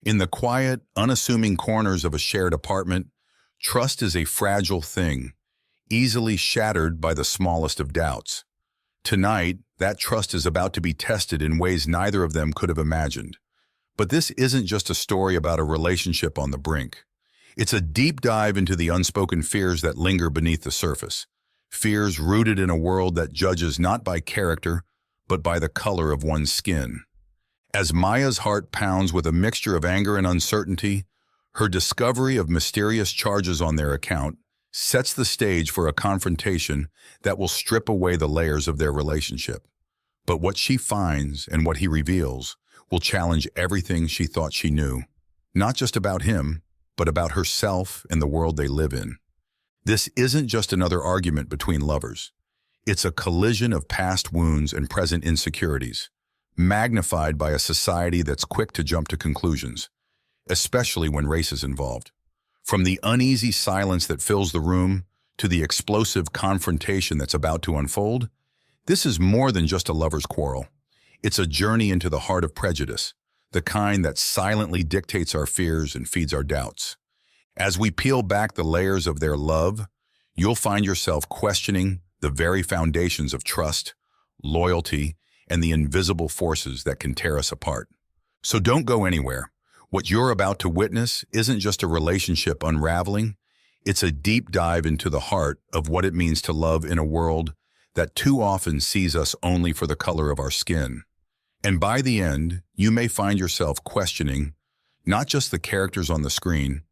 In the quiet, unassuming corners of a shared apartment, trust is a fragile thing, easily shattered by the smallest of doubts. Tonight, that trust is about to be tested in ways neither of them could have imagined. But this isn't just a story about a relationship on the brink. It's a deep dive into the unspoken fears that linger beneath the surface. Fears rooted in a world that judges not by character, but by the color of one's skin. As Maya's heart pounds with a mixture of anger and uncertainty, her discovery of mysterious charges on their account sets the stage for a confrontation that will strip away the layers of their relationship. But what she finds and what he reveals will challenge everything she thought she knew, not just about him, but about herself and the world they live in. This isn't just another argument between lovers. It's a collision of past wounds and present insecurities, magnified by a society that's quick to jump to conclusions, especially when race is involved. From the uneasy silence that fills the room to the explosive confrontation that's about to unfold, this is more than just a lover's quarrel. It's a journey into the heart of prejudice, the kind that silently dictates our fears and feeds our doubts. As we peel back the layers of their love, you'll find yourself questioning the very foundations of trust, loyalty, and the invisible forces that can tear us apart. So don't go anywhere. What you're about to witness isn't just a relationship unraveling, it's a deep dive into the heart of what it means to love in a world that too often sees us only for the color of our skin. And by the end, you may find yourself questioning not just the characters on the screen,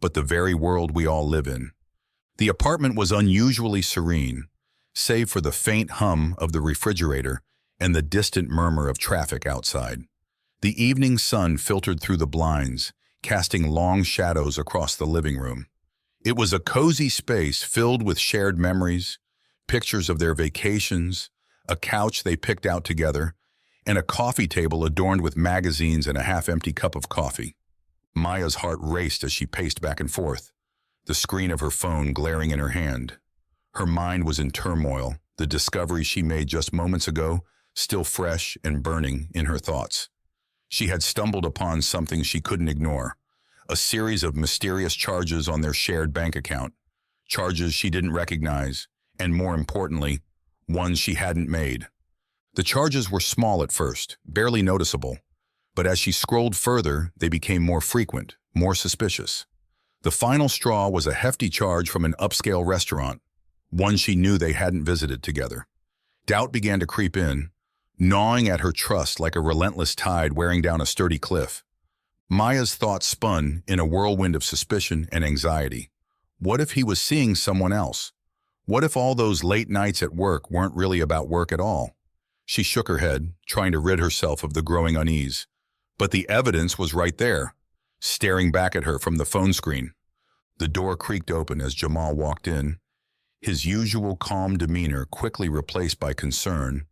but the very world we all live in. The apartment was unusually serene, save for the faint hum of the refrigerator and the distant murmur of traffic outside. The evening sun filtered through the blinds, casting long shadows across the living room. It was a cozy space filled with shared memories, pictures of their vacations, a couch they picked out together, and a coffee table adorned with magazines and a half-empty cup of coffee. Maya's heart raced as she paced back and forth, the screen of her phone glaring in her hand. Her mind was in turmoil, the discovery she made just moments ago still fresh and burning in her thoughts. She had stumbled upon something she couldn't ignore, a series of mysterious charges on their shared bank account, charges she didn't recognize, and more importantly, ones she hadn't made. The charges were small at first, barely noticeable, but as she scrolled further, they became more frequent, more suspicious. The final straw was a hefty charge from an upscale restaurant, one she knew they hadn't visited together. Doubt began to creep in, gnawing at her trust like a relentless tide wearing down a sturdy cliff. Maya's thoughts spun in a whirlwind of suspicion and anxiety. What if he was seeing someone else? What if all those late nights at work weren't really about work at all? She shook her head, trying to rid herself of the growing unease. But the evidence was right there, staring back at her from the phone screen. The door creaked open as Jamal walked in, his usual calm demeanor quickly replaced by concern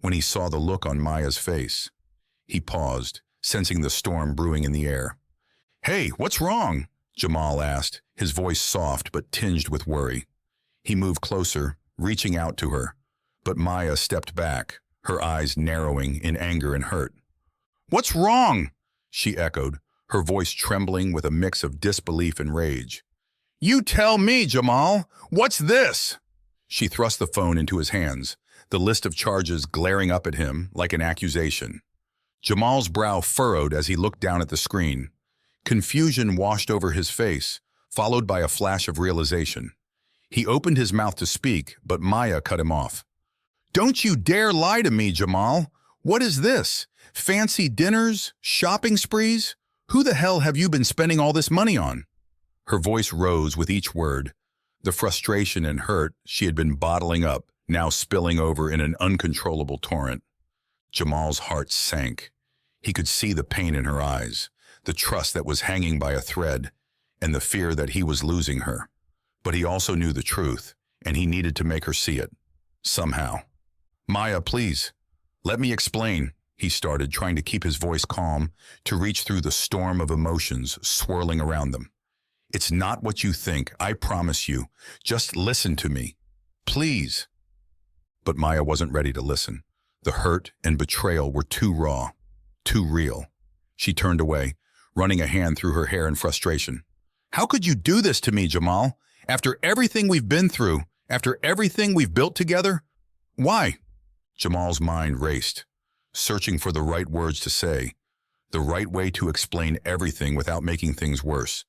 when he saw the look on Maya's face. He paused, sensing the storm brewing in the air. "Hey, what's wrong?" Jamal asked, his voice soft but tinged with worry. He moved closer, reaching out to her, but Maya stepped back, her eyes narrowing in anger and hurt. "What's wrong?" she echoed, her voice trembling with a mix of disbelief and rage. "You tell me, Jamal! What's this?" She thrust the phone into his hands, the list of charges glaring up at him like an accusation. Jamal's brow furrowed as he looked down at the screen. Confusion washed over his face, followed by a flash of realization. He opened his mouth to speak, but Maya cut him off. "Don't you dare lie to me, Jamal! What is this? Fancy dinners? Shopping sprees? Who the hell have you been spending all this money on?" Her voice rose with each word, the frustration and hurt she had been bottling up now spilling over in an uncontrollable torrent. Jamal's heart sank. He could see the pain in her eyes, the trust that was hanging by a thread, and the fear that he was losing her. But he also knew the truth, and he needed to make her see it, somehow. "Maya, please, let me explain," he started, trying to keep his voice calm, to reach through the storm of emotions swirling around them. "It's not what you think, I promise you. Just listen to me. Please." But Maya wasn't ready to listen. The hurt and betrayal were too raw, too real. She turned away, running a hand through her hair in frustration. "How could you do this to me, Jamal? After everything we've been through, after everything we've built together? Why?" Jamal's mind raced, searching for the right words to say, the right way to explain everything without making things worse.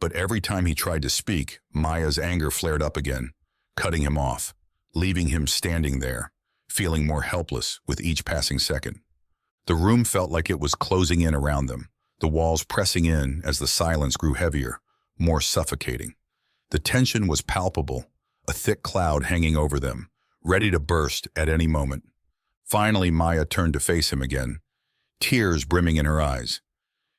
But every time he tried to speak, Maya's anger flared up again, cutting him off, leaving him standing there, feeling more helpless with each passing second. The room felt like it was closing in around them, the walls pressing in as the silence grew heavier, more suffocating. The tension was palpable, a thick cloud hanging over them, ready to burst at any moment. Finally, Maya turned to face him again, tears brimming in her eyes.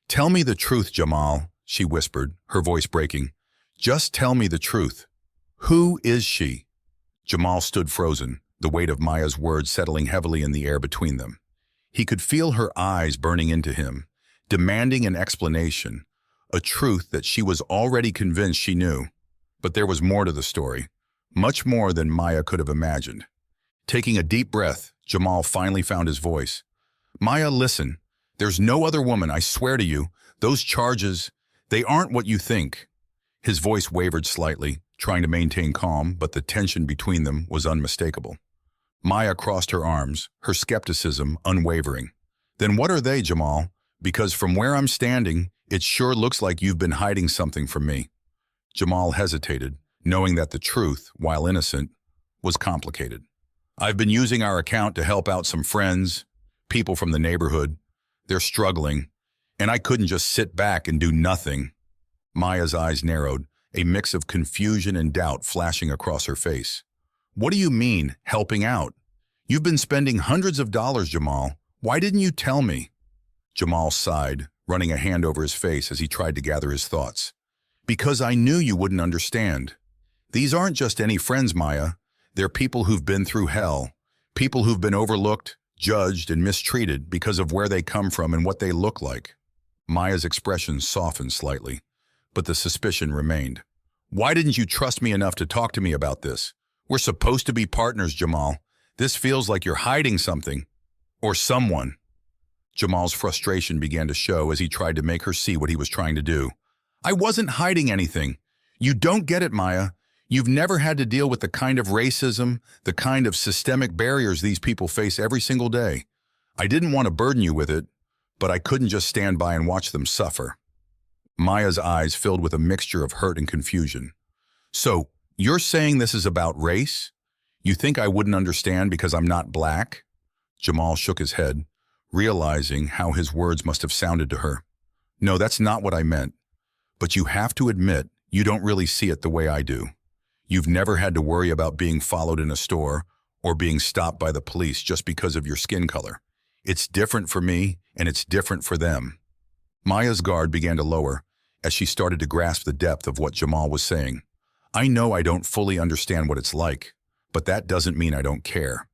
"Tell me the truth, Jamal," she whispered, her voice breaking. "Just tell me the truth. Who is she?" Jamal stood frozen, the weight of Maya's words settling heavily in the air between them. He could feel her eyes burning into him, demanding an explanation, a truth that she was already convinced she knew. But there was more to the story, much more than Maya could have imagined. Taking a deep breath, Jamal finally found his voice. "Maya, listen. There's no other woman, I swear to you. Those charges, they aren't what you think." His voice wavered slightly, trying to maintain calm, but the tension between them was unmistakable. Maya crossed her arms, her skepticism unwavering. "Then what are they, Jamal? Because from where I'm standing, it sure looks like you've been hiding something from me." Jamal hesitated, knowing that the truth, while innocent, was complicated. "I've been using our account to help out some friends, people from the neighborhood. They're struggling, and I couldn't just sit back and do nothing." Maya's eyes narrowed, a mix of confusion and doubt flashing across her face. "What do you mean, helping out? You've been spending hundreds of dollars, Jamal. Why didn't you tell me?" Jamal sighed, running a hand over his face as he tried to gather his thoughts. "Because I knew you wouldn't understand. These aren't just any friends, Maya. They're people who've been through hell, people who've been overlooked, judged, and mistreated because of where they come from and what they look like." Maya's expression softened slightly, but the suspicion remained. "Why didn't you trust me enough to talk to me about this? We're supposed to be partners, Jamal. This feels like you're hiding something. Or someone." Jamal's frustration began to show as he tried to make her see what he was trying to do. "I wasn't hiding anything. You don't get it, Maya. You've never had to deal with the kind of racism, the kind of systemic barriers these people face every single day. I didn't want to burden you with it, but I couldn't just stand by and watch them suffer." Maya's eyes filled with a mixture of hurt and confusion. "So, you're saying this is about race? You think I wouldn't understand because I'm not black?" Jamal shook his head, realizing how his words must have sounded to her. "No, that's not what I meant. But you have to admit you don't really see it the way I do. You've never had to worry about being followed in a store or being stopped by the police just because of your skin color. It's different for me, and it's different for them." Maya's guard began to lower as she started to grasp the depth of what Jamal was saying. "I know I don't fully understand what it's like, but that doesn't mean I don't care.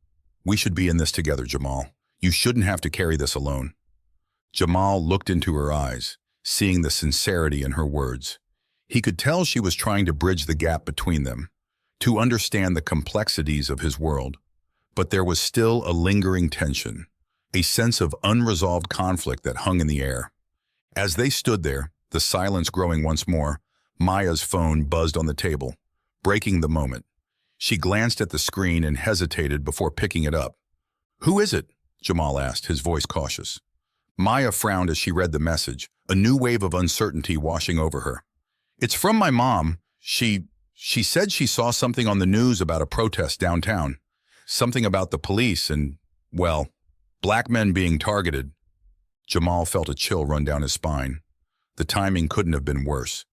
We should be in this together, Jamal. You shouldn't have to carry this alone." Jamal looked into her eyes, seeing the sincerity in her words. He could tell she was trying to bridge the gap between them, to understand the complexities of his world. But there was still a lingering tension, a sense of unresolved conflict that hung in the air. As they stood there, the silence growing once more, Maya's phone buzzed on the table, breaking the moment. She glanced at the screen and hesitated before picking it up. "Who is it?" Jamal asked, his voice cautious. Maya frowned as she read the message, a new wave of uncertainty washing over her. "It's from my mom. She said she saw something on the news about a protest downtown. Something about the police and, well, black men being targeted." Jamal felt a chill run down his spine. The timing couldn't have been worse.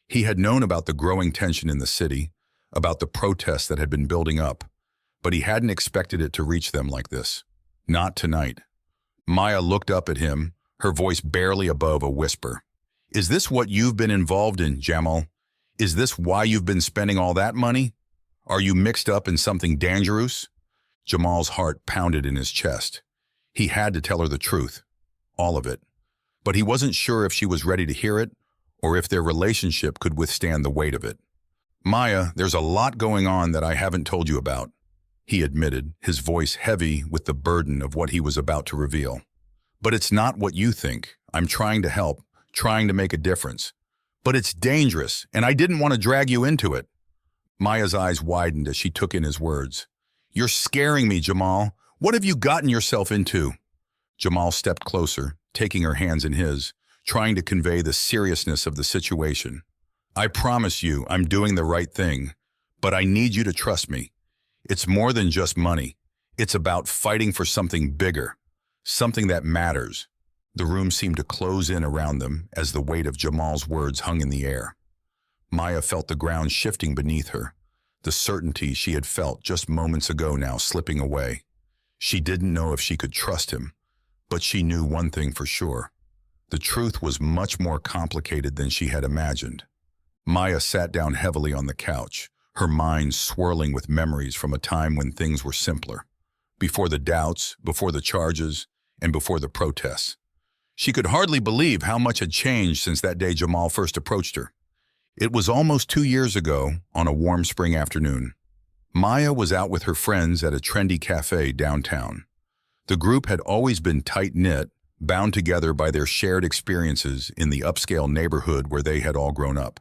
He had known about the growing tension in the city, about the protests that had been building up, but he hadn't expected it to reach them like this. Not tonight. Maya looked up at him, her voice barely above a whisper. "Is this what you've been involved in, Jamal? Is this why you've been spending all that money? Are you mixed up in something dangerous?" Jamal's heart pounded in his chest. He had to tell her the truth, all of it. But he wasn't sure if she was ready to hear it, or if their relationship could withstand the weight of it. "Maya, there's a lot going on that I haven't told you about," he admitted, his voice heavy with the burden of what he was about to reveal. "But it's not what you think. I'm trying to help, trying to make a difference. But it's dangerous, and I didn't want to drag you into it. Maya's eyes widened as she took in his words. You're scaring me, Jamal. What have you gotten yourself into? Jamal stepped closer, taking her hands in his, trying to convey the seriousness of the situation. I promise you I'm doing the right thing, but I need you to trust me. It's more than just money. It's about fighting for something bigger, something that matters. The room seemed to close in around them as the weight of Jamal's words hung in the air. Maya felt the ground shifting beneath her, the certainty she had felt just moments ago now slipping away. She didn't know if she could trust him, but she knew one thing for sure. The truth was much more complicated than she had imagined. Maya sat down heavily on the couch, her mind swirling with memories from a time when things were simpler. Before the doubts, before the charges, and before the protests. She could hardly believe how much had changed since that day Jamal first approached her. It was almost 2 years ago, on a warm spring afternoon. Maya was out with her friends at a trendy cafe downtown. The group had always been tight-knit, bound together by their shared experiences in the upscale neighborhood where they had all grown up.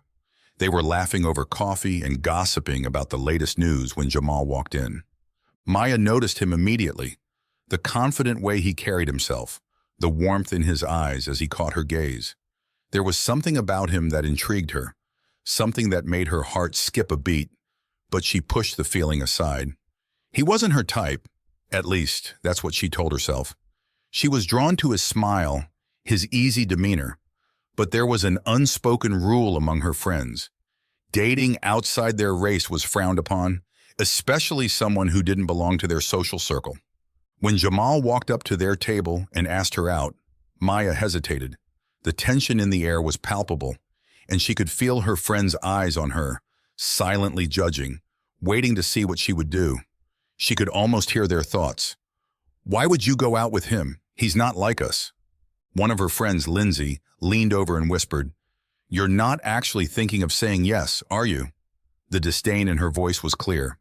They were laughing over coffee and gossiping about the latest news when Jamal walked in. Maya noticed him immediately, the confident way he carried himself, the warmth in his eyes as he caught her gaze. There was something about him that intrigued her, something that made her heart skip a beat, but she pushed the feeling aside. He wasn't her type, at least that's what she told herself. She was drawn to his smile, his easy demeanor, but there was an unspoken rule among her friends. Dating outside their race was frowned upon, especially someone who didn't belong to their social circle. When Jamal walked up to their table and asked her out, Maya hesitated. The tension in the air was palpable, and she could feel her friends' eyes on her, silently judging, waiting to see what she would do. She could almost hear their thoughts. Why would you go out with him? He's not like us. One of her friends, Lindsay, leaned over and whispered, You're not actually thinking of saying yes, are you? The disdain in her voice was clear.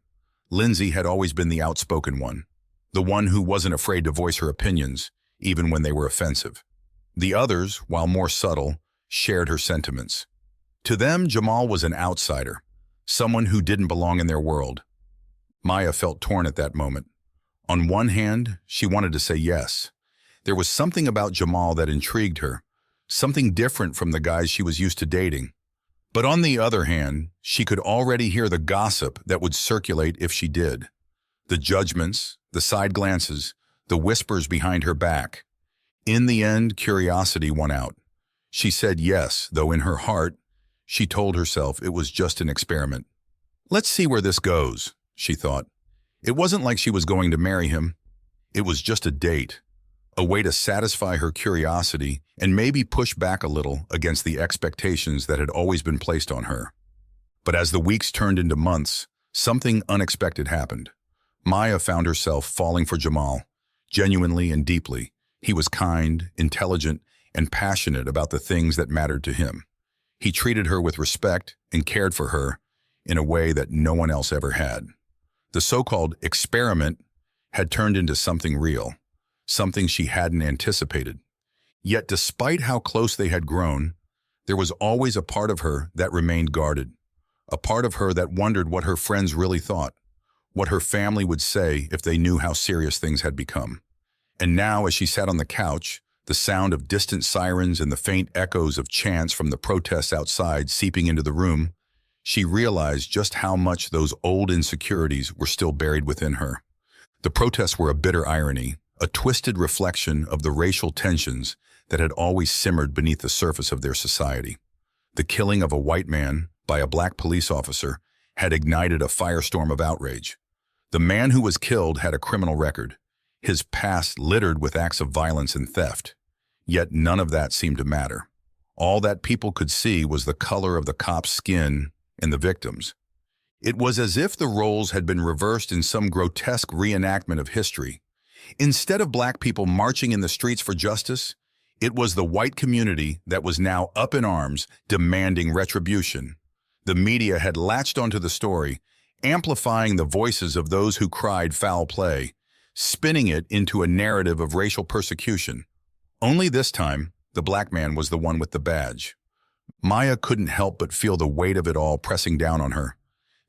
Lindsay had always been the outspoken one, the one who wasn't afraid to voice her opinions, even when they were offensive. The others, while more subtle, shared her sentiments. To them, Jamal was an outsider, someone who didn't belong in their world. Maya felt torn at that moment. On one hand, she wanted to say yes. There was something about Jamal that intrigued her, something different from the guys she was used to dating. But on the other hand, she could already hear the gossip that would circulate if she did. The judgments, the side glances, the whispers behind her back. In the end, curiosity won out. She said yes, though in her heart, she told herself it was just an experiment. Let's see where this goes, she thought. It wasn't like she was going to marry him. It was just a date, a way to satisfy her curiosity and maybe push back a little against the expectations that had always been placed on her. But as the weeks turned into months, something unexpected happened. Maya found herself falling for Jamal, genuinely and deeply. He was kind, intelligent, and passionate about the things that mattered to him. He treated her with respect and cared for her in a way that no one else ever had. The so-called experiment had turned into something real, something she hadn't anticipated. Yet despite how close they had grown, there was always a part of her that remained guarded, a part of her that wondered what her friends really thought, what her family would say if they knew how serious things had become. And now, as she sat on the couch, the sound of distant sirens and the faint echoes of chants from the protests outside seeping into the room, she realized just how much those old insecurities were still buried within her. The protests were a bitter irony, a twisted reflection of the racial tensions that had always simmered beneath the surface of their society. The killing of a white man by a black police officer had ignited a firestorm of outrage. The man who was killed had a criminal record, his past littered with acts of violence and theft. Yet none of that seemed to matter. All that people could see was the color of the cop's skin and the victims. It was as if the roles had been reversed in some grotesque reenactment of history. Instead of black people marching in the streets for justice, it was the white community that was now up in arms, demanding retribution. The media had latched onto the story, amplifying the voices of those who cried foul play, spinning it into a narrative of racial persecution. Only this time, The black man was the one with the badge. Maya couldn't help but feel the weight of it all pressing down on her.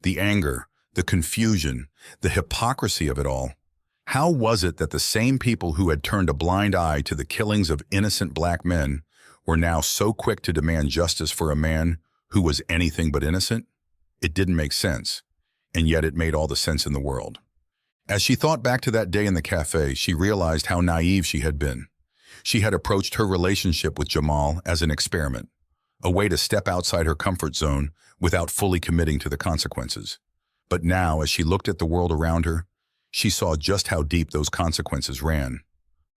The anger, the confusion, the hypocrisy of it all. How was it that the same people who had turned a blind eye to the killings of innocent black men were now so quick to demand justice for a man who was anything but innocent? It didn't make sense, and yet it made all the sense in the world. As she thought back to that day in the cafe, she realized how naive she had been. She had approached her relationship with Jamal as an experiment, a way to step outside her comfort zone without fully committing to the consequences. But now, as she looked at the world around her, she saw just how deep those consequences ran.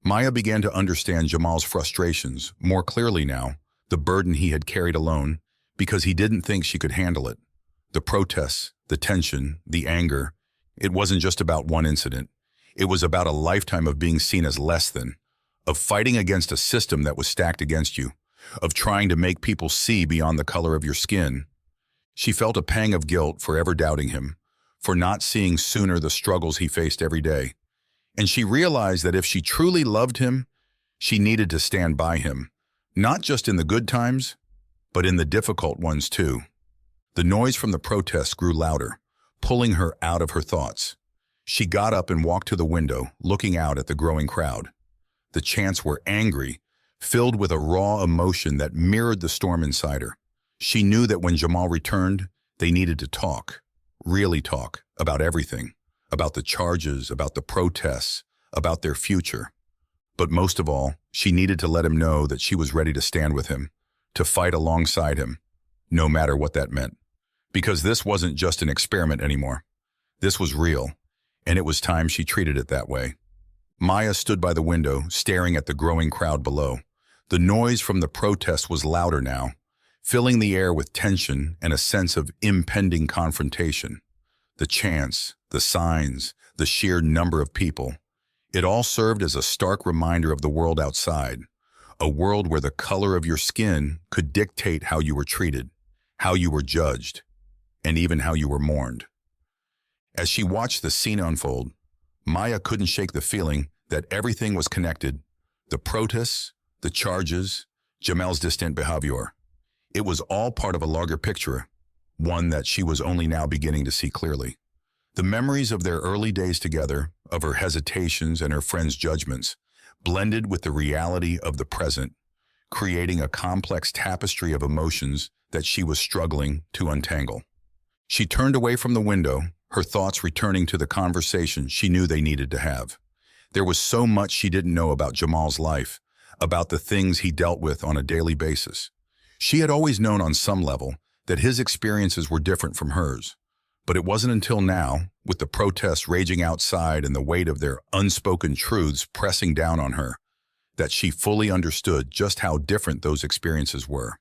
Maya began to understand Jamal's frustrations more clearly now, the burden he had carried alone, because he didn't think she could handle it. The protests, the tension, the anger, it wasn't just about one incident. It was about a lifetime of being seen as less than, of fighting against a system that was stacked against you, of trying to make people see beyond the color of your skin. She felt a pang of guilt for ever doubting him, for not seeing sooner the struggles he faced every day. And she realized that if she truly loved him, she needed to stand by him, not just in the good times, but in the difficult ones too. The noise from the protests grew louder, pulling her out of her thoughts. She got up and walked to the window, looking out at the growing crowd. The chants were angry, filled with a raw emotion that mirrored the storm inside her. She knew that when Jamal returned, they needed to talk, really talk, about everything, about the charges, about the protests, about their future. But most of all, she needed to let him know that she was ready to stand with him, to fight alongside him, no matter what that meant. Because this wasn't just an experiment anymore. This was real, and it was time she treated it that way. Maya stood by the window, staring at the growing crowd below. The noise from the protest was louder now, filling the air with tension and a sense of impending confrontation. The chants, the signs, the sheer number of people. It all served as a stark reminder of the world outside, a world where the color of your skin could dictate how you were treated, how you were judged, and even how you were mourned. As she watched the scene unfold, Maya couldn't shake the feeling that everything was connected. The protests, the charges, Jamal's distant behavior. It was all part of a larger picture, one that she was only now beginning to see clearly. The memories of their early days together, of her hesitations and her friends' judgments, blended with the reality of the present, creating a complex tapestry of emotions that she was struggling to untangle. She turned away from the window, her thoughts returning to the conversation she knew they needed to have. There was so much she didn't know about Jamal's life, about the things he dealt with on a daily basis. She had always known on some level that his experiences were different from hers. But it wasn't until now, with the protests raging outside and the weight of their unspoken truths pressing down on her, that she fully understood just how different those experiences were.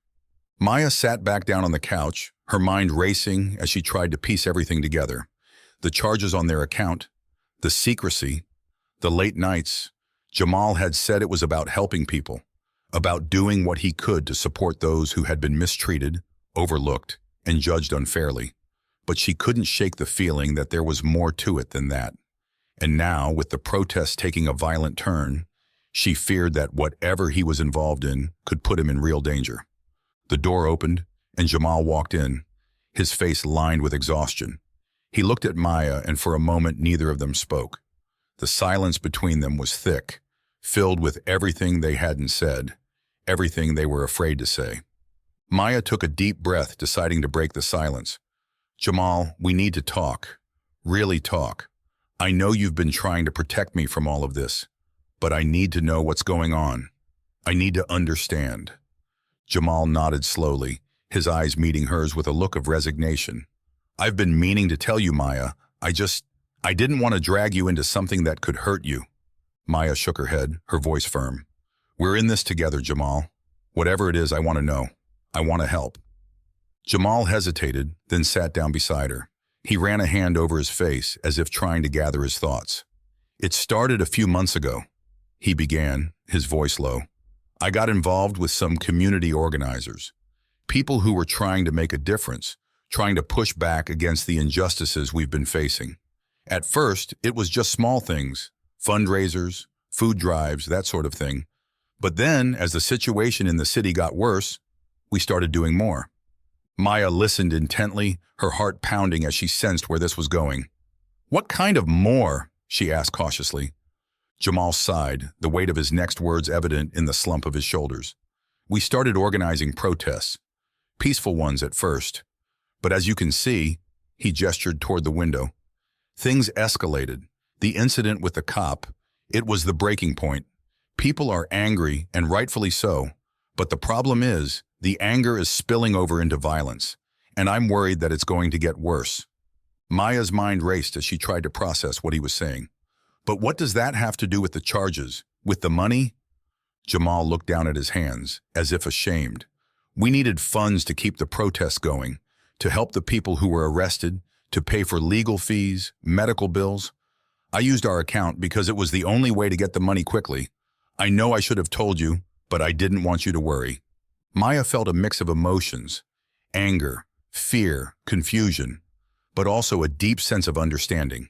Maya sat back down on the couch, her mind racing as she tried to piece everything together. The charges on their account, the secrecy, the late nights. Jamal had said it was about helping people, about doing what he could to support those who had been mistreated, overlooked, and judged unfairly. But she couldn't shake the feeling that there was more to it than that. And now, with the protests taking a violent turn, she feared that whatever he was involved in could put him in real danger. The door opened, and Jamal walked in, his face lined with exhaustion. He looked at Maya, and for a moment neither of them spoke. The silence between them was thick, filled with everything they hadn't said, everything they were afraid to say. Maya took a deep breath, deciding to break the silence. "Jamal, we need to talk. Really talk. I know you've been trying to protect me from all of this, but I need to know what's going on. I need to understand." Jamal nodded slowly, his eyes meeting hers with a look of resignation. "I've been meaning to tell you, Maya. I didn't want to drag you into something that could hurt you." Maya shook her head, her voice firm. "We're in this together, Jamal. Whatever it is, I want to know. I want to help." Jamal hesitated, then sat down beside her. He ran a hand over his face, as if trying to gather his thoughts. "It started a few months ago," he began, his voice low. "I got involved with some community organizers, people who were trying to make a difference, trying to push back against the injustices we've been facing. At first, it was just small things, fundraisers, food drives, that sort of thing. But then, as the situation in the city got worse, we started doing more. Maya listened intently, her heart pounding as she sensed where this was going. "What kind of more?" she asked cautiously. Jamal sighed, the weight of his next words evident in the slump of his shoulders. "We started organizing protests, peaceful ones at first. But as you can see," he gestured toward the window, "things escalated. The incident with the cop, it was the breaking point. People are angry, and rightfully so. But the problem is, the anger is spilling over into violence, and I'm worried that it's going to get worse." Maya's mind raced as she tried to process what he was saying. "But what does that have to do with the charges? With the money?" Jamal looked down at his hands, as if ashamed. "We needed funds to keep the protests going, to help the people who were arrested, to pay for legal fees, medical bills. I used our account because it was the only way to get the money quickly. I know I should have told you, but I didn't want you to worry." Maya felt a mix of emotions, anger, fear, confusion, but also a deep sense of understanding.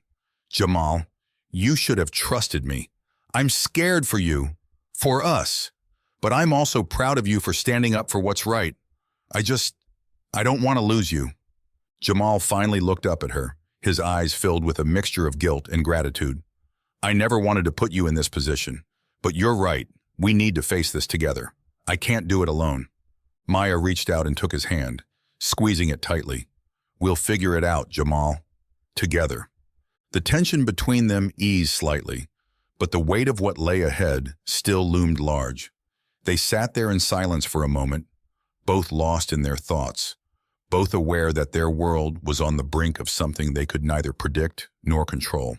"Jamal, you should have trusted me. I'm scared for you, for us, but I'm also proud of you for standing up for what's right. I don't want to lose you." Jamal finally looked up at her, his eyes filled with a mixture of guilt and gratitude. "I never wanted to put you in this position, but you're right. We need to face this together. I can't do it alone." Maya reached out and took his hand, squeezing it tightly. "We'll figure it out, Jamal. Together." The tension between them eased slightly, but the weight of what lay ahead still loomed large. They sat there in silence for a moment, both lost in their thoughts, both aware that their world was on the brink of something they could neither predict nor control.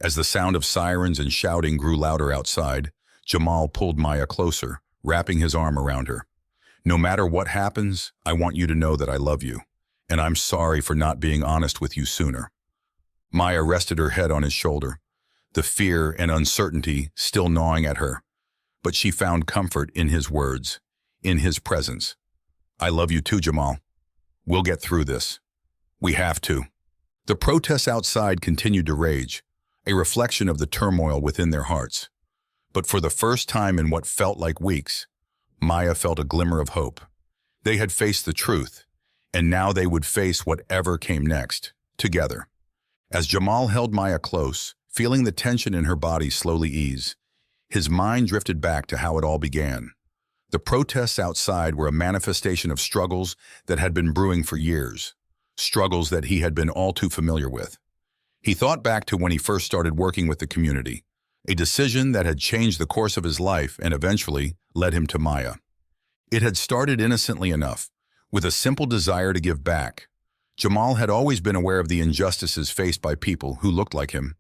As the sound of sirens and shouting grew louder outside, Jamal pulled Maya closer, wrapping his arm around her. "No matter what happens, I want you to know that I love you, and I'm sorry for not being honest with you sooner." Maya rested her head on his shoulder, the fear and uncertainty still gnawing at her, but she found comfort in his words, in his presence. "I love you too, Jamal. We'll get through this. We have to." The protests outside continued to rage, a reflection of the turmoil within their hearts. But for the first time in what felt like weeks, Maya felt a glimmer of hope. They had faced the truth, and now they would face whatever came next, together. As Jamal held Maya close, feeling the tension in her body slowly ease, his mind drifted back to how it all began. The protests outside were a manifestation of struggles that had been brewing for years, struggles that he had been all too familiar with. He thought back to when he first started working with the community, a decision that had changed the course of his life and eventually led him to Maya. It had started innocently enough, with a simple desire to give back. Jamal had always been aware of the injustices faced by people who looked like him,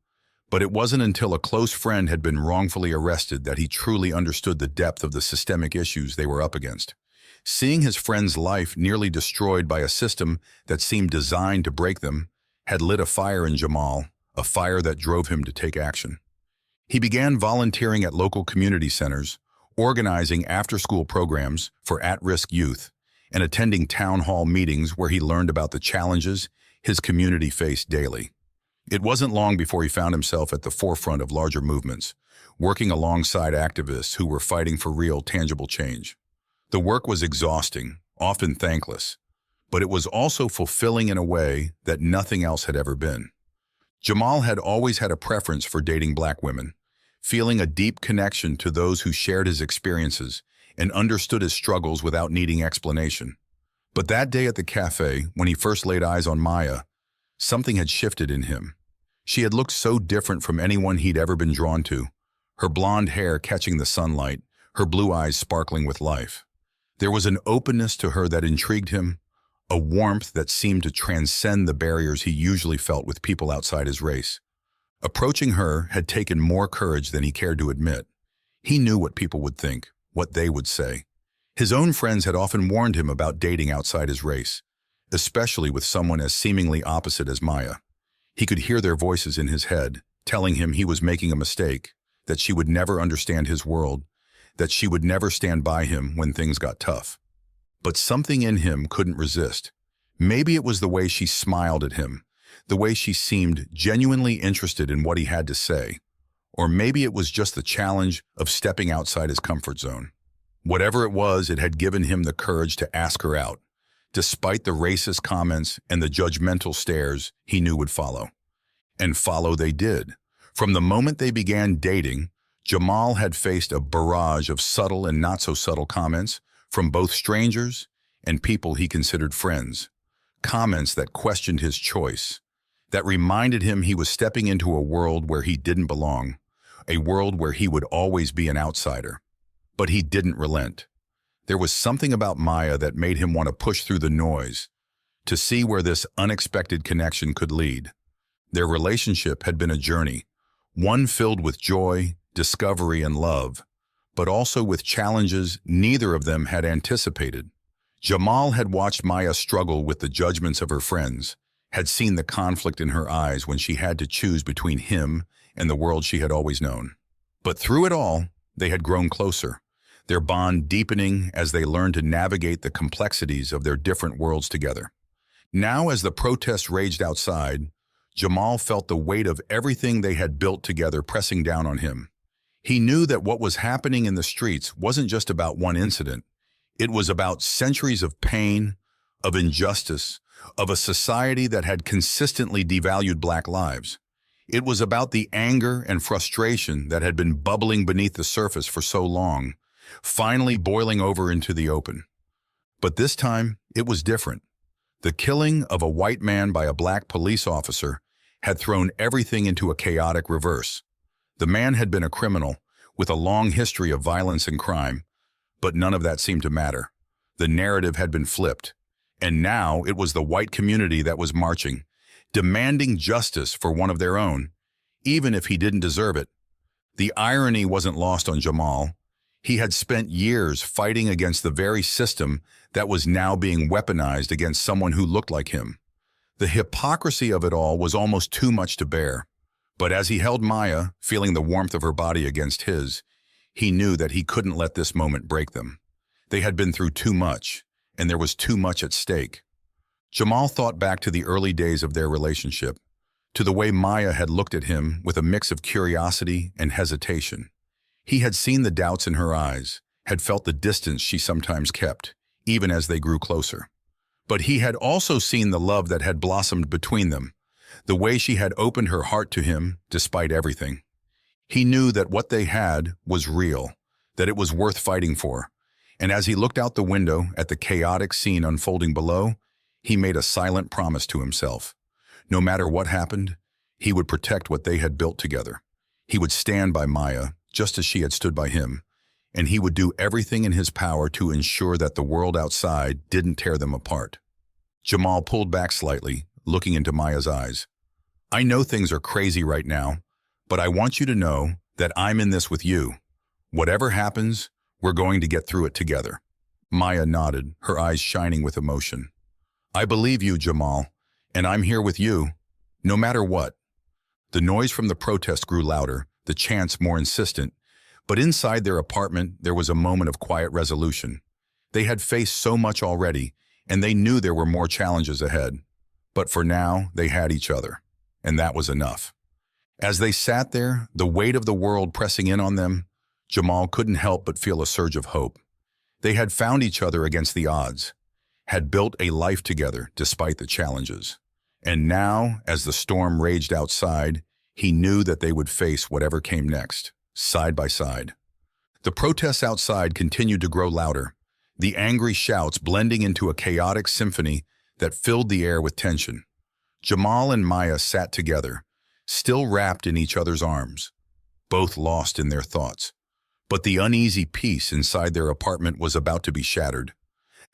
but it wasn't until a close friend had been wrongfully arrested that he truly understood the depth of the systemic issues they were up against. Seeing his friend's life nearly destroyed by a system that seemed designed to break them had lit a fire in Jamal, a fire that drove him to take action. He began volunteering at local community centers, organizing after-school programs for at-risk youth, and attending town hall meetings where he learned about the challenges his community faced daily. It wasn't long before he found himself at the forefront of larger movements, working alongside activists who were fighting for real, tangible change. The work was exhausting, often thankless, but it was also fulfilling in a way that nothing else had ever been. Jamal had always had a preference for dating Black women, feeling a deep connection to those who shared his experiences and understood his struggles without needing explanation. But that day at the cafe, when he first laid eyes on Maya, something had shifted in him. She had looked so different from anyone he'd ever been drawn to, her blonde hair catching the sunlight, her blue eyes sparkling with life. There was an openness to her that intrigued him, a warmth that seemed to transcend the barriers he usually felt with people outside his race. Approaching her had taken more courage than he cared to admit. He knew what people would think, what they would say. His own friends had often warned him about dating outside his race, especially with someone as seemingly opposite as Maya. He could hear their voices in his head, telling him he was making a mistake, that she would never understand his world, that she would never stand by him when things got tough. But something in him couldn't resist. Maybe it was the way she smiled at him, the way she seemed genuinely interested in what he had to say. or maybe it was just the challenge of stepping outside his comfort zone. Whatever it was, it had given him the courage to ask her out, despite the racist comments and the judgmental stares he knew would follow. And follow they did. From the moment they began dating, Jamal had faced a barrage of subtle and not-so-subtle comments from both strangers and people he considered friends. Comments that questioned his choice, that reminded him he was stepping into a world where he didn't belong, a world where he would always be an outsider. But he didn't relent. There was something about Maya that made him want to push through the noise, to see where this unexpected connection could lead. Their relationship had been a journey, one filled with joy, discovery, and love, but also with challenges neither of them had anticipated. Jamal had watched Maya struggle with the judgments of her friends, had seen the conflict in her eyes when she had to choose between him and the world she had always known. But through it all, they had grown closer, their bond deepening as they learned to navigate the complexities of their different worlds together. Now, as the protests raged outside, Jamal felt the weight of everything they had built together pressing down on him. He knew that what was happening in the streets wasn't just about one incident. It was about centuries of pain, of injustice, of a society that had consistently devalued Black lives. It was about the anger and frustration that had been bubbling beneath the surface for so long, finally boiling over into the open. But this time, it was different. The killing of a white man by a Black police officer had thrown everything into a chaotic reverse. The man had been a criminal, with a long history of violence and crime, but none of that seemed to matter. The narrative had been flipped, and now it was the white community that was marching, demanding justice for one of their own, even if he didn't deserve it. The irony wasn't lost on Jamal. He had spent years fighting against the very system that was now being weaponized against someone who looked like him. The hypocrisy of it all was almost too much to bear. But as he held Maya, feeling the warmth of her body against his, he knew that he couldn't let this moment break them. They had been through too much, and there was too much at stake. Jamal thought back to the early days of their relationship, to the way Maya had looked at him with a mix of curiosity and hesitation. He had seen the doubts in her eyes, had felt the distance she sometimes kept, even as they grew closer. But he had also seen the love that had blossomed between them, the way she had opened her heart to him despite everything. He knew that what they had was real, that it was worth fighting for, and as he looked out the window at the chaotic scene unfolding below, he made a silent promise to himself. No matter what happened, he would protect what they had built together. He would stand by Maya, just as she had stood by him, and he would do everything in his power to ensure that the world outside didn't tear them apart. Jamal pulled back slightly, looking into Maya's eyes. "I know things are crazy right now, but I want you to know that I'm in this with you. Whatever happens, we're going to get through it together." Maya nodded, her eyes shining with emotion. "I believe you, Jamal, and I'm here with you, no matter what." The noise from the protest grew louder, the chants more insistent, but inside their apartment there was a moment of quiet resolution. They had faced so much already, and they knew there were more challenges ahead. But for now, they had each other, and that was enough. As they sat there, the weight of the world pressing in on them, Jamal couldn't help but feel a surge of hope. They had found each other against the odds, had built a life together despite the challenges. And now, as the storm raged outside, he knew that they would face whatever came next, side by side. The protests outside continued to grow louder, the angry shouts blending into a chaotic symphony that filled the air with tension. Jamal and Maya sat together, still wrapped in each other's arms, both lost in their thoughts. But the uneasy peace inside their apartment was about to be shattered.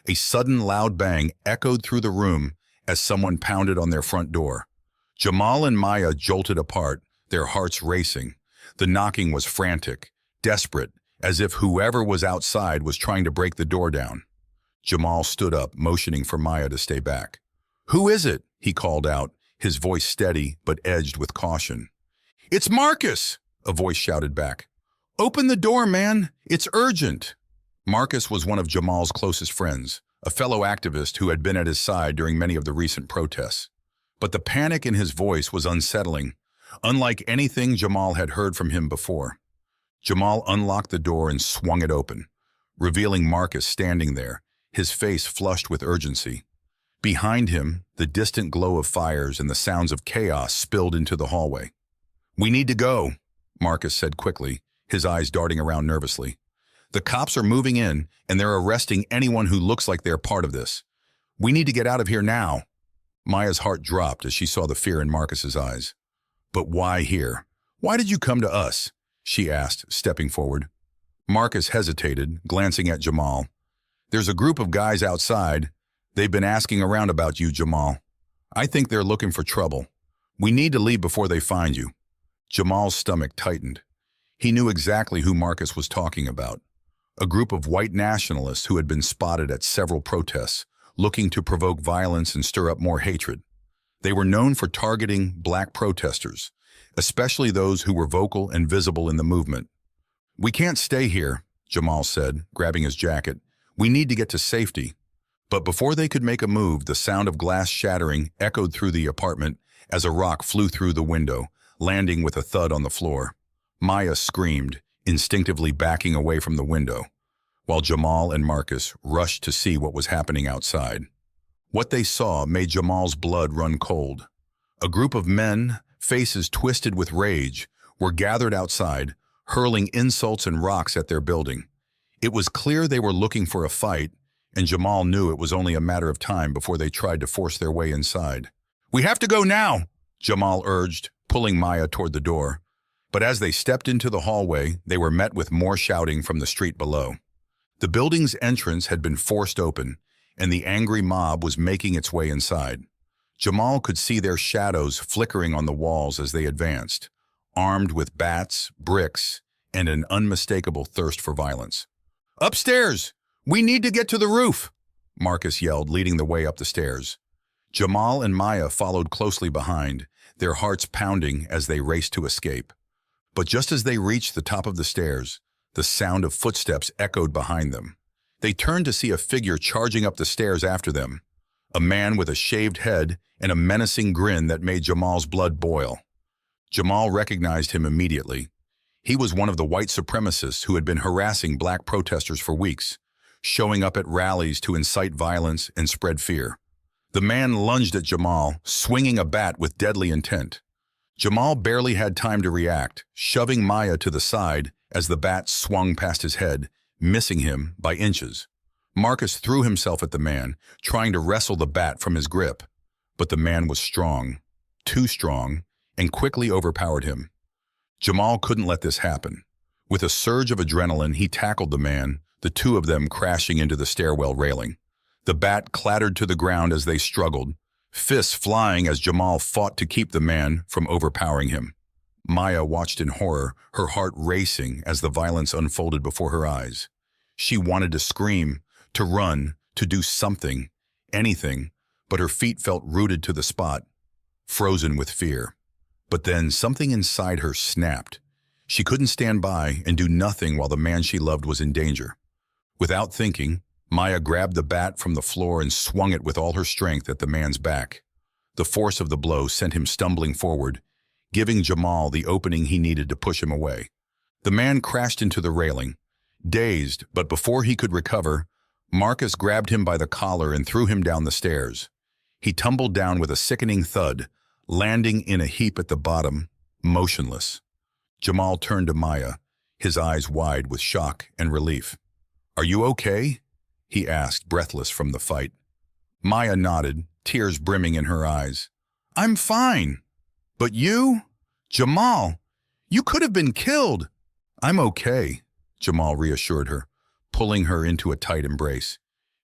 A sudden loud bang echoed through the room as someone pounded on their front door. Jamal and Maya jolted apart, their hearts racing. The knocking was frantic, desperate, as if whoever was outside was trying to break the door down. Jamal stood up, motioning for Maya to stay back. "Who is it?" he called out, his voice steady but edged with caution. "It's Marcus!" a voice shouted back. "Open the door, man! It's urgent!" Marcus was one of Jamal's closest friends, a fellow activist who had been at his side during many of the recent protests. But the panic in his voice was unsettling, unlike anything Jamal had heard from him before. Jamal unlocked the door and swung it open, revealing Marcus standing there, his face flushed with urgency. Behind him, the distant glow of fires and the sounds of chaos spilled into the hallway. "We need to go," Marcus said quickly, his eyes darting around nervously. "The cops are moving in, and they're arresting anyone who looks like they're part of this. We need to get out of here now." Maya's heart dropped as she saw the fear in Marcus's eyes. "But why here? Why did you come to us?" she asked, stepping forward. Marcus hesitated, glancing at Jamal. "There's a group of guys outside. They've been asking around about you, Jamal. I think they're looking for trouble. We need to leave before they find you." Jamal's stomach tightened. He knew exactly who Marcus was talking about. A group of white nationalists who had been spotted at several protests, looking to provoke violence and stir up more hatred. They were known for targeting black protesters, especially those who were vocal and visible in the movement. "We can't stay here," Jamal said, grabbing his jacket. "We need to get to safety." But before they could make a move, the sound of glass shattering echoed through the apartment as a rock flew through the window, landing with a thud on the floor. Maya screamed, instinctively backing away from the window, while Jamal and Marcus rushed to see what was happening outside. What they saw made Jamal's blood run cold. A group of men, faces twisted with rage, were gathered outside, hurling insults and rocks at their building. It was clear they were looking for a fight, and Jamal knew it was only a matter of time before they tried to force their way inside. "We have to go now," Jamal urged, pulling Maya toward the door. But as they stepped into the hallway, they were met with more shouting from the street below. The building's entrance had been forced open, and the angry mob was making its way inside. Jamal could see their shadows flickering on the walls as they advanced, armed with bats, bricks, and an unmistakable thirst for violence. "Upstairs! We need to get to the roof!" Marcus yelled, leading the way up the stairs. Jamal and Maya followed closely behind, their hearts pounding as they raced to escape. But just as they reached the top of the stairs, the sound of footsteps echoed behind them. They turned to see a figure charging up the stairs after them, a man with a shaved head and a menacing grin that made Jamal's blood boil. Jamal recognized him immediately. He was one of the white supremacists who had been harassing black protesters for weeks, showing up at rallies to incite violence and spread fear. The man lunged at Jamal, swinging a bat with deadly intent. Jamal barely had time to react, shoving Maya to the side as the bat swung past his head, missing him by inches. Marcus threw himself at the man, trying to wrestle the bat from his grip. But the man was strong, too strong, and quickly overpowered him. Jamal couldn't let this happen. With a surge of adrenaline, he tackled the man, the two of them crashing into the stairwell railing. The bat clattered to the ground as they struggled, fists flying as Jamal fought to keep the man from overpowering him. Maya watched in horror, her heart racing as the violence unfolded before her eyes. She wanted to scream, to run, to do something, anything, but her feet felt rooted to the spot, frozen with fear. But then something inside her snapped. She couldn't stand by and do nothing while the man she loved was in danger. Without thinking, Maya grabbed the bat from the floor and swung it with all her strength at the man's back. The force of the blow sent him stumbling forward, giving Jamal the opening he needed to push him away. The man crashed into the railing, dazed, but before he could recover, Marcus grabbed him by the collar and threw him down the stairs. He tumbled down with a sickening thud, landing in a heap at the bottom, motionless. Jamal turned to Maya, his eyes wide with shock and relief. "Are you okay?" he asked, breathless from the fight. Maya nodded, tears brimming in her eyes. "I'm fine. But you? Jamal, you could have been killed." "I'm okay," Jamal reassured her, pulling her into a tight embrace.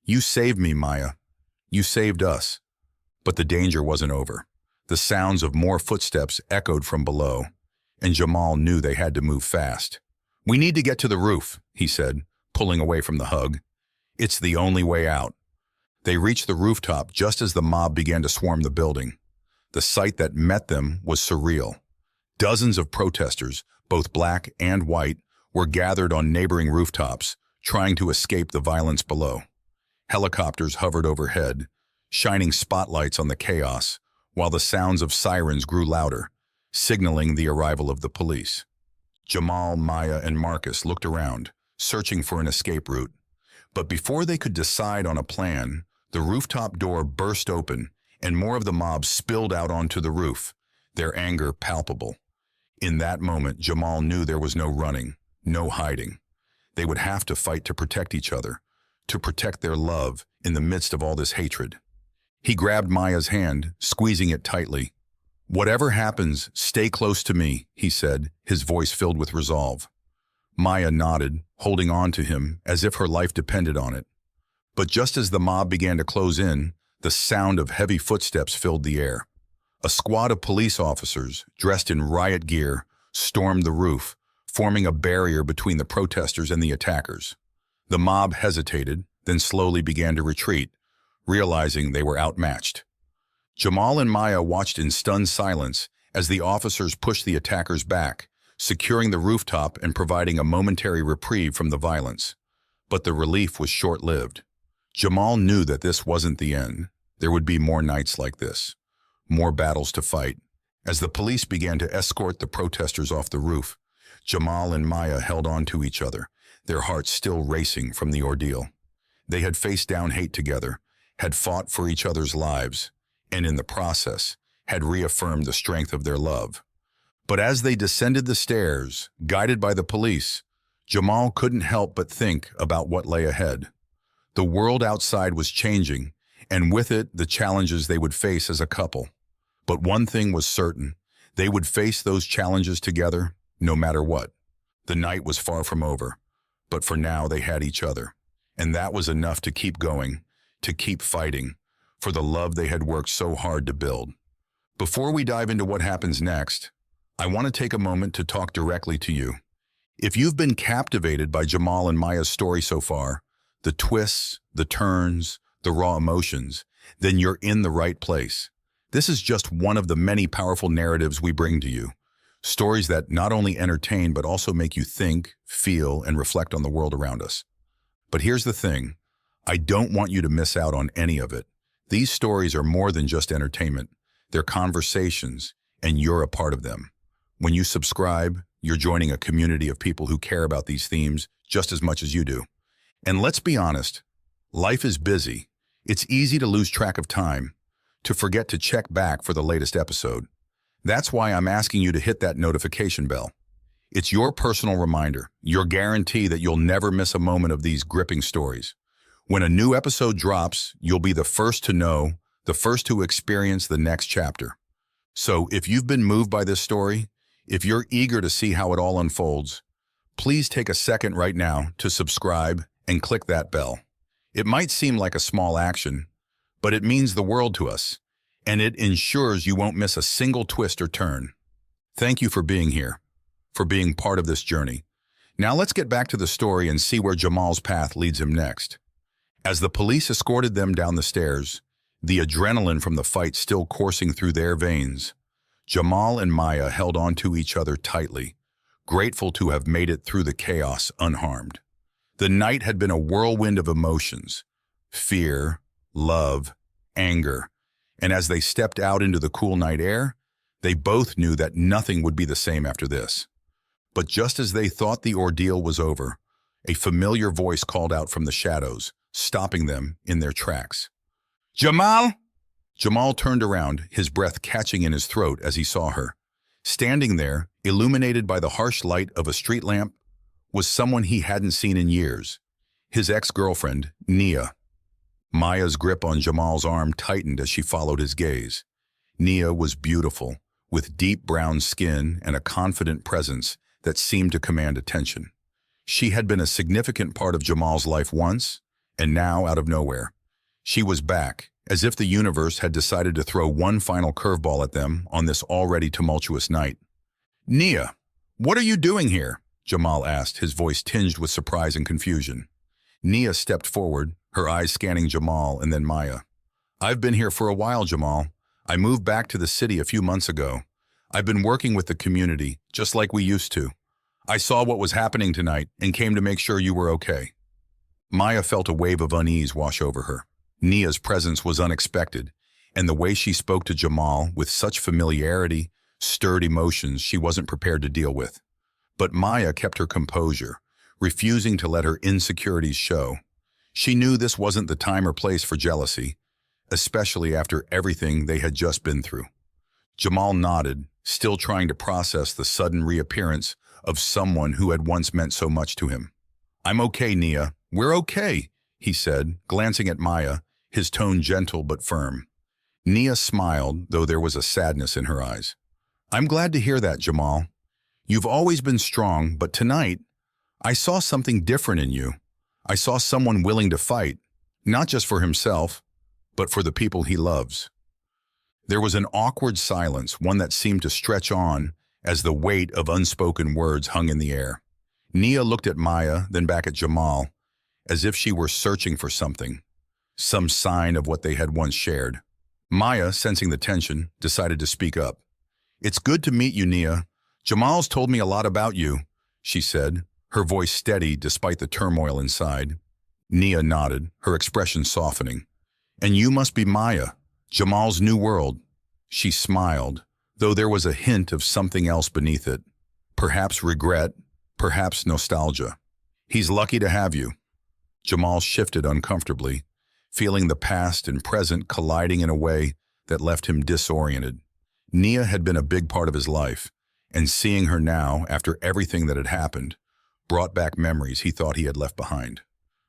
"You saved me, Maya. You saved us." But the danger wasn't over. The sounds of more footsteps echoed from below, and Jamal knew they had to move fast. "We need to get to the roof," he said, pulling away from the hug. "It's the only way out." They reached the rooftop just as the mob began to swarm the building. The sight that met them was surreal. Dozens of protesters, both black and white, were gathered on neighboring rooftops, trying to escape the violence below. Helicopters hovered overhead, shining spotlights on the chaos, while the sounds of sirens grew louder. signaling the arrival of the police. Jamal, Maya, and Marcus looked around, searching for an escape route. But before they could decide on a plan, the rooftop door burst open and more of the mob spilled out onto the roof, their anger palpable. In that moment, Jamal knew there was no running, no hiding. They would have to fight to protect each other, to protect their love in the midst of all this hatred. He grabbed Maya's hand, squeezing it tightly. "Whatever happens, stay close to me," he said, his voice filled with resolve. Maya nodded, holding on to him as if her life depended on it. But just as the mob began to close in, the sound of heavy footsteps filled the air. A squad of police officers, dressed in riot gear, stormed the roof, forming a barrier between the protesters and the attackers. The mob hesitated, then slowly began to retreat, realizing they were outmatched. Jamal and Maya watched in stunned silence as the officers pushed the attackers back, securing the rooftop and providing a momentary reprieve from the violence. But the relief was short-lived. Jamal knew that this wasn't the end. There would be more nights like this, more battles to fight. As the police began to escort the protesters off the roof, Jamal and Maya held on to each other, their hearts still racing from the ordeal. They had faced down hate together, had fought for each other's lives, and in the process, had reaffirmed the strength of their love. But as they descended the stairs, guided by the police, Jamal couldn't help but think about what lay ahead. The world outside was changing, and with it, the challenges they would face as a couple. But one thing was certain: they would face those challenges together, no matter what. The night was far from over, but for now they had each other. And that was enough to keep going, to keep fighting, for the love they had worked so hard to build. Before we dive into what happens next, I want to take a moment to talk directly to you. If you've been captivated by Jamal and Maya's story so far, the twists, the turns, the raw emotions, then you're in the right place. This is just one of the many powerful narratives we bring to you. Stories that not only entertain but also make you think, feel, and reflect on the world around us. But here's the thing: I don't want you to miss out on any of it. These stories are more than just entertainment. They're conversations, and you're a part of them. When you subscribe, you're joining a community of people who care about these themes just as much as you do. And let's be honest, life is busy. It's easy to lose track of time, to forget to check back for the latest episode. That's why I'm asking you to hit that notification bell. It's your personal reminder, your guarantee that you'll never miss a moment of these gripping stories. When a new episode drops, you'll be the first to know, the first to experience the next chapter. So if you've been moved by this story, if you're eager to see how it all unfolds, please take a second right now to subscribe and click that bell. It might seem like a small action, but it means the world to us, and it ensures you won't miss a single twist or turn. Thank you for being here, for being part of this journey. Now let's get back to the story and see where Jamal's path leads him next. As the police escorted them down the stairs, the adrenaline from the fight still coursing through their veins, Jamal and Maya held on to each other tightly, grateful to have made it through the chaos unharmed. The night had been a whirlwind of emotions: fear, love, anger, and as they stepped out into the cool night air, they both knew that nothing would be the same after this. But just as they thought the ordeal was over, a familiar voice called out from the shadows, stopping them in their tracks. "Jamal!" Jamal turned around, his breath catching in his throat as he saw her. Standing there, illuminated by the harsh light of a street lamp, was someone he hadn't seen in years: his ex-girlfriend, Nia. Maya's grip on Jamal's arm tightened as she followed his gaze. Nia was beautiful, with deep brown skin and a confident presence that seemed to command attention. She had been a significant part of Jamal's life once, and now, out of nowhere, she was back, as if the universe had decided to throw one final curveball at them on this already tumultuous night. "Nia, what are you doing here?" Jamal asked, his voice tinged with surprise and confusion. Nia stepped forward, her eyes scanning Jamal and then Maya. "I've been here for a while, Jamal. I moved back to the city a few months ago. I've been working with the community, just like we used to. I saw what was happening tonight and came to make sure you were okay." Maya felt a wave of unease wash over her. Nia's presence was unexpected, and the way she spoke to Jamal with such familiarity, stirred emotions she wasn't prepared to deal with. But Maya kept her composure, refusing to let her insecurities show. She knew this wasn't the time or place for jealousy, especially after everything they had just been through. Jamal nodded, still trying to process the sudden reappearance of someone who had once meant so much to him. "I'm okay, Nia. We're okay," he said, glancing at Maya, his tone gentle but firm. Nia smiled, though there was a sadness in her eyes. "I'm glad to hear that, Jamal. You've always been strong, but tonight, I saw something different in you. I saw someone willing to fight, not just for himself, but for the people he loves." There was an awkward silence, one that seemed to stretch on as the weight of unspoken words hung in the air. Nia looked at Maya, then back at Jamal, as if she were searching for something, some sign of what they had once shared. Maya, sensing the tension, decided to speak up. "It's good to meet you, Nia. Jamal's told me a lot about you," she said, her voice steady despite the turmoil inside. Nia nodded, her expression softening. "And you must be Maya, Jamal's new world." She smiled, though there was a hint of something else beneath it. Perhaps regret, perhaps nostalgia. "He's lucky to have you." Jamal shifted uncomfortably, feeling the past and present colliding in a way that left him disoriented. Nia had been a big part of his life, and seeing her now, after everything that had happened, brought back memories he thought he had left behind.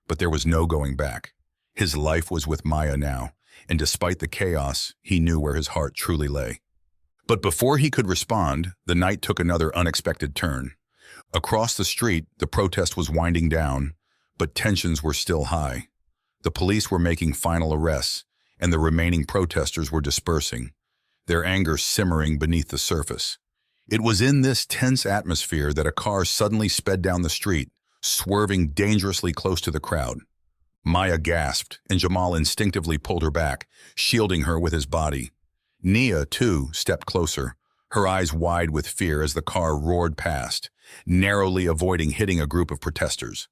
But there was no going back. His life was with Maya now, and despite the chaos, he knew where his heart truly lay. But before he could respond, the night took another unexpected turn. Across the street, the protest was winding down, but tensions were still high. The police were making final arrests, and the remaining protesters were dispersing, their anger simmering beneath the surface. It was in this tense atmosphere that a car suddenly sped down the street, swerving dangerously close to the crowd. Maya gasped, and Jamal instinctively pulled her back, shielding her with his body. Nia, too, stepped closer, her eyes wide with fear as the car roared past, narrowly avoiding hitting a group of protesters.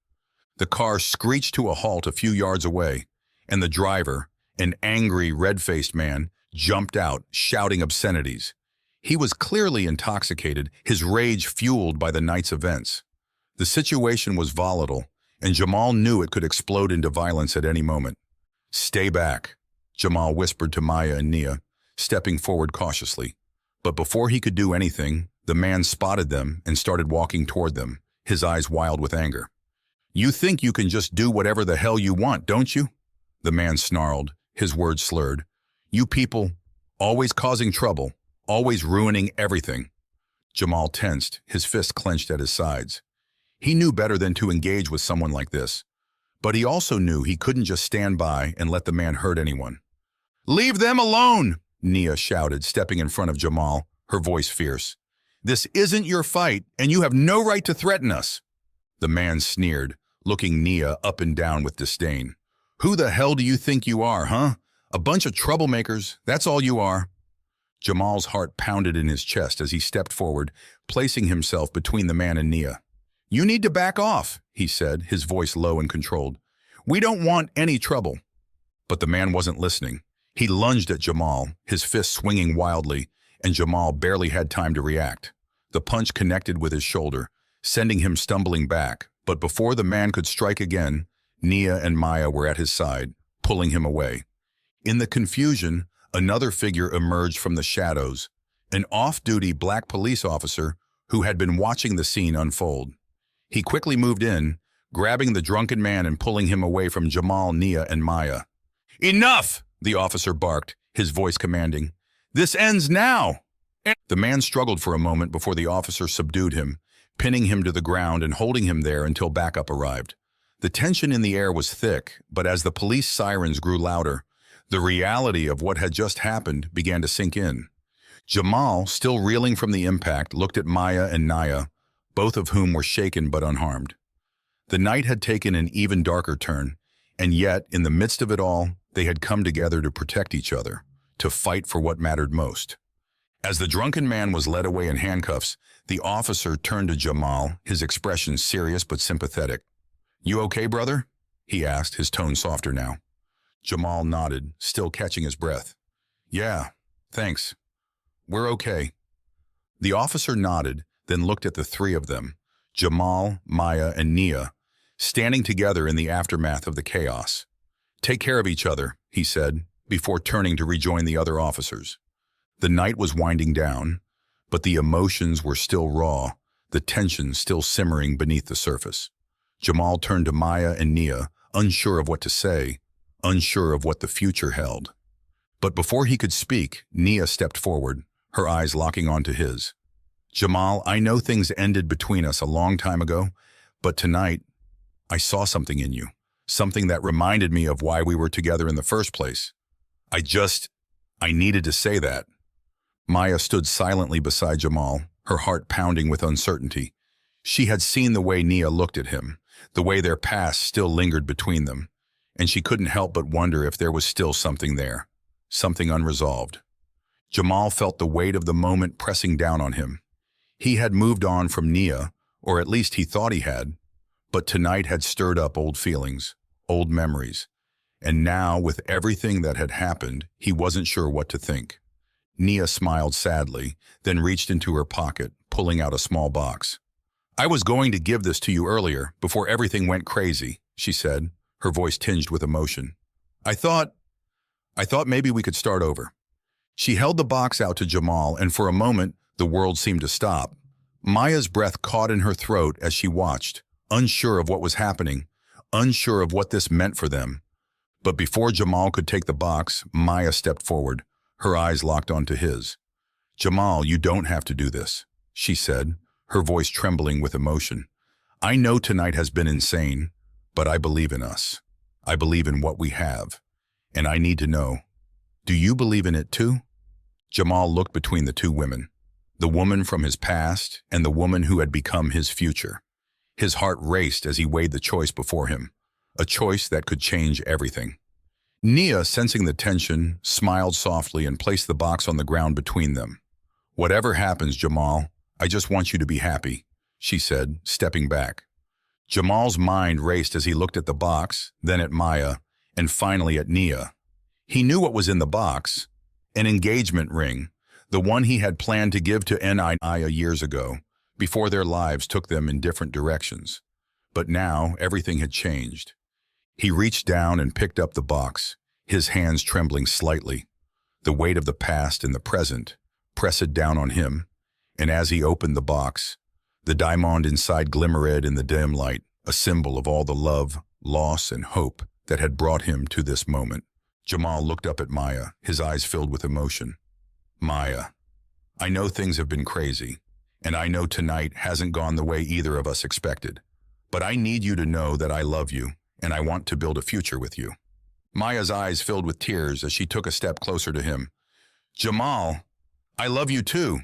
The car screeched to a halt a few yards away, and the driver, an angry, red-faced man, jumped out, shouting obscenities. He was clearly intoxicated, his rage fueled by the night's events. The situation was volatile, and Jamal knew it could explode into violence at any moment. "Stay back," Jamal whispered to Maya and Nia, stepping forward cautiously. But before he could do anything, the man spotted them and started walking toward them, his eyes wild with anger. "You think you can just do whatever the hell you want, don't you?" The man snarled, his words slurred. "You people, always causing trouble, always ruining everything." Jamal tensed, his fists clenched at his sides. He knew better than to engage with someone like this, but he also knew he couldn't just stand by and let the man hurt anyone. "Leave them alone!" Nia shouted, stepping in front of Jamal, her voice fierce. "This isn't your fight, and you have no right to threaten us." The man sneered, looking Nia up and down with disdain. "Who the hell do you think you are, huh? A bunch of troublemakers, that's all you are." Jamal's heart pounded in his chest as he stepped forward, placing himself between the man and Nia. "You need to back off," he said, his voice low and controlled. "We don't want any trouble." But the man wasn't listening. He lunged at Jamal, his fist swinging wildly, and Jamal barely had time to react. The punch connected with his shoulder, sending him stumbling back, but before the man could strike again, Nia and Maya were at his side, pulling him away. In the confusion, another figure emerged from the shadows, an off-duty black police officer who had been watching the scene unfold. He quickly moved in, grabbing the drunken man and pulling him away from Jamal, Nia, and Maya. "Enough!" the officer barked, his voice commanding. "This ends now!" The man struggled for a moment before the officer subdued him, pinning him to the ground and holding him there until backup arrived. The tension in the air was thick, but as the police sirens grew louder, the reality of what had just happened began to sink in. Jamal, still reeling from the impact, looked at Maya and Nia, both of whom were shaken but unharmed. The night had taken an even darker turn, and yet, in the midst of it all, they had come together to protect each other, to fight for what mattered most. As the drunken man was led away in handcuffs, the officer turned to Jamal, his expression serious but sympathetic. "You okay, brother?" he asked, his tone softer now. Jamal nodded, still catching his breath. "Yeah, thanks. We're okay." The officer nodded, then looked at the three of them, Jamal, Maya, and Nia, standing together in the aftermath of the chaos. "Take care of each other," he said, before turning to rejoin the other officers. The night was winding down, but the emotions were still raw, the tension still simmering beneath the surface. Jamal turned to Maya and Nia, unsure of what to say, unsure of what the future held. But before he could speak, Nia stepped forward, her eyes locking onto his. "Jamal, I know things ended between us a long time ago, but tonight, I saw something in you, something that reminded me of why we were together in the first place. I needed to say that." Maya stood silently beside Jamal, her heart pounding with uncertainty. She had seen the way Nia looked at him, the way their past still lingered between them, and she couldn't help but wonder if there was still something there, something unresolved. Jamal felt the weight of the moment pressing down on him. He had moved on from Nia, or at least he thought he had, but tonight had stirred up old feelings, old memories, and now, with everything that had happened, he wasn't sure what to think. Nia smiled sadly, then reached into her pocket, pulling out a small box. "I was going to give this to you earlier, before everything went crazy," she said, her voice tinged with emotion. I thought maybe we could start over." She held the box out to Jamal, and for a moment, the world seemed to stop. Maya's breath caught in her throat as she watched, unsure of what was happening, unsure of what this meant for them. But before Jamal could take the box, Maya stepped forward, her eyes locked onto his. "Jamal, you don't have to do this," she said, her voice trembling with emotion. "I know tonight has been insane, but I believe in us. I believe in what we have. And I need to know, do you believe in it too?" Jamal looked between the two women, the woman from his past and the woman who had become his future. His heart raced as he weighed the choice before him, a choice that could change everything. Nia, sensing the tension, smiled softly and placed the box on the ground between them. "Whatever happens, Jamal, I just want you to be happy," she said, stepping back. Jamal's mind raced as he looked at the box, then at Maya, and finally at Nia. He knew what was in the box, an engagement ring, the one he had planned to give to Nia years ago, before their lives took them in different directions. But now everything had changed. He reached down and picked up the box, his hands trembling slightly. The weight of the past and the present pressed down on him, and as he opened the box, the diamond inside glimmered in the dim light, a symbol of all the love, loss, and hope that had brought him to this moment. Jamal looked up at Maya, his eyes filled with emotion. "Maya, I know things have been crazy, and I know tonight hasn't gone the way either of us expected, but I need you to know that I love you, and I want to build a future with you." Maya's eyes filled with tears as she took a step closer to him. "Jamal, I love you too."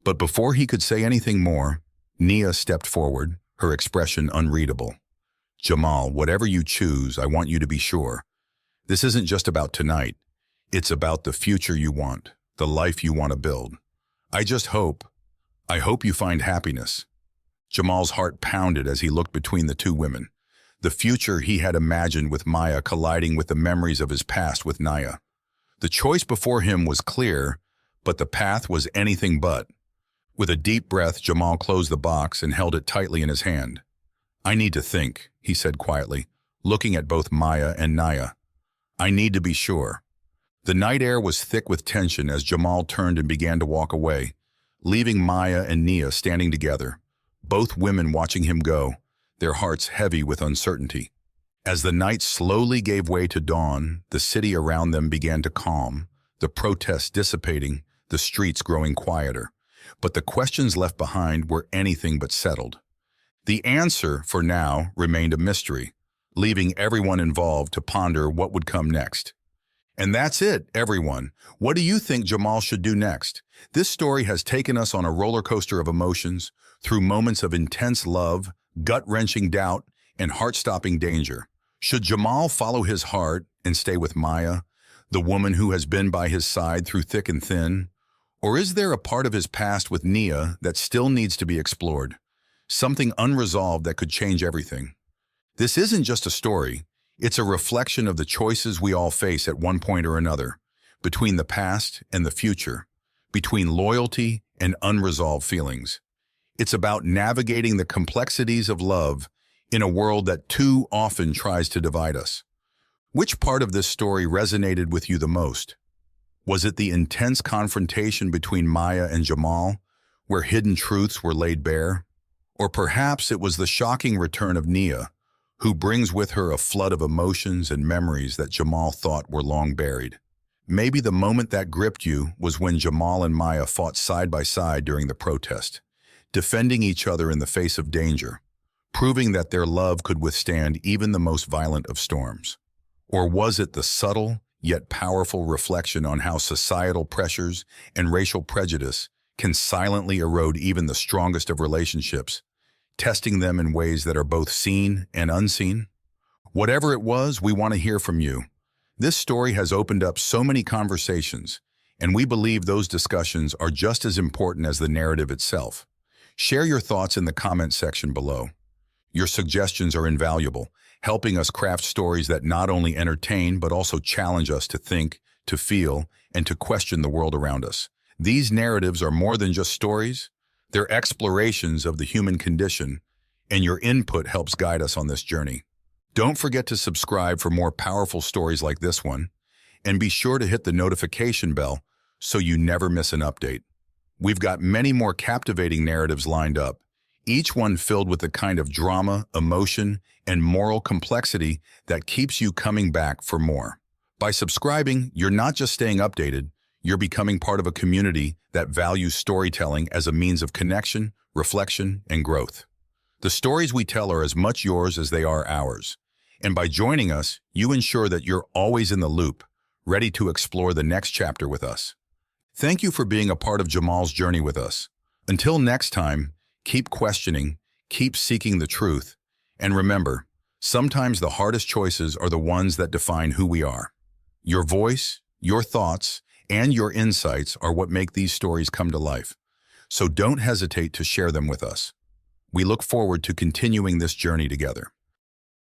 But before he could say anything more, Nia stepped forward, her expression unreadable. "Jamal, whatever you choose, I want you to be sure. This isn't just about tonight. It's about the future you want, the life you want to build. I hope you find happiness." Jamal's heart pounded as he looked between the two women. The future he had imagined with Maya colliding with the memories of his past with Nia. The choice before him was clear, but the path was anything but. With a deep breath, Jamal closed the box and held it tightly in his hand. "I need to think," he said quietly, looking at both Maya and Nia. "I need to be sure." The night air was thick with tension as Jamal turned and began to walk away, leaving Maya and Nia standing together, both women watching him go, their hearts heavy with uncertainty. As the night slowly gave way to dawn, the city around them began to calm, the protests dissipating, the streets growing quieter. But the questions left behind were anything but settled. The answer, for now, remained a mystery, leaving everyone involved to ponder what would come next. And that's it, everyone. What do you think Jamal should do next? This story has taken us on a roller coaster of emotions, through moments of intense love, gut-wrenching doubt, and heart-stopping danger. Should Jamal follow his heart and stay with Maya, the woman who has been by his side through thick and thin? Or is there a part of his past with Nia that still needs to be explored? Something unresolved that could change everything? This isn't just a story. It's a reflection of the choices we all face at one point or another, between the past and the future, between loyalty and unresolved feelings. It's about navigating the complexities of love in a world that too often tries to divide us. Which part of this story resonated with you the most? Was it the intense confrontation between Maya and Jamal, where hidden truths were laid bare? Or perhaps it was the shocking return of Nia, who brings with her a flood of emotions and memories that Jamal thought were long buried. Maybe the moment that gripped you was when Jamal and Maya fought side by side during the protest, defending each other in the face of danger, proving that their love could withstand even the most violent of storms. Or was it the subtle, yet powerful reflection on how societal pressures and racial prejudice can silently erode even the strongest of relationships, testing them in ways that are both seen and unseen? Whatever it was, we want to hear from you. This story has opened up so many conversations, and we believe those discussions are just as important as the narrative itself. Share your thoughts in the comment section below. Your suggestions are invaluable, helping us craft stories that not only entertain but also challenge us to think, to feel, and to question the world around us. These narratives are more than just stories. They're explorations of the human condition, and your input helps guide us on this journey. Don't forget to subscribe for more powerful stories like this one, and be sure to hit the notification bell so you never miss an update. We've got many more captivating narratives lined up, each one filled with the kind of drama, emotion, and moral complexity that keeps you coming back for more. By subscribing, you're not just staying updated, you're becoming part of a community that values storytelling as a means of connection, reflection, and growth. The stories we tell are as much yours as they are ours. And by joining us, you ensure that you're always in the loop, ready to explore the next chapter with us. Thank you for being a part of Jamal's journey with us. Until next time, keep questioning, keep seeking the truth, and remember, sometimes the hardest choices are the ones that define who we are. Your voice, your thoughts, and your insights are what make these stories come to life. So don't hesitate to share them with us. We look forward to continuing this journey together.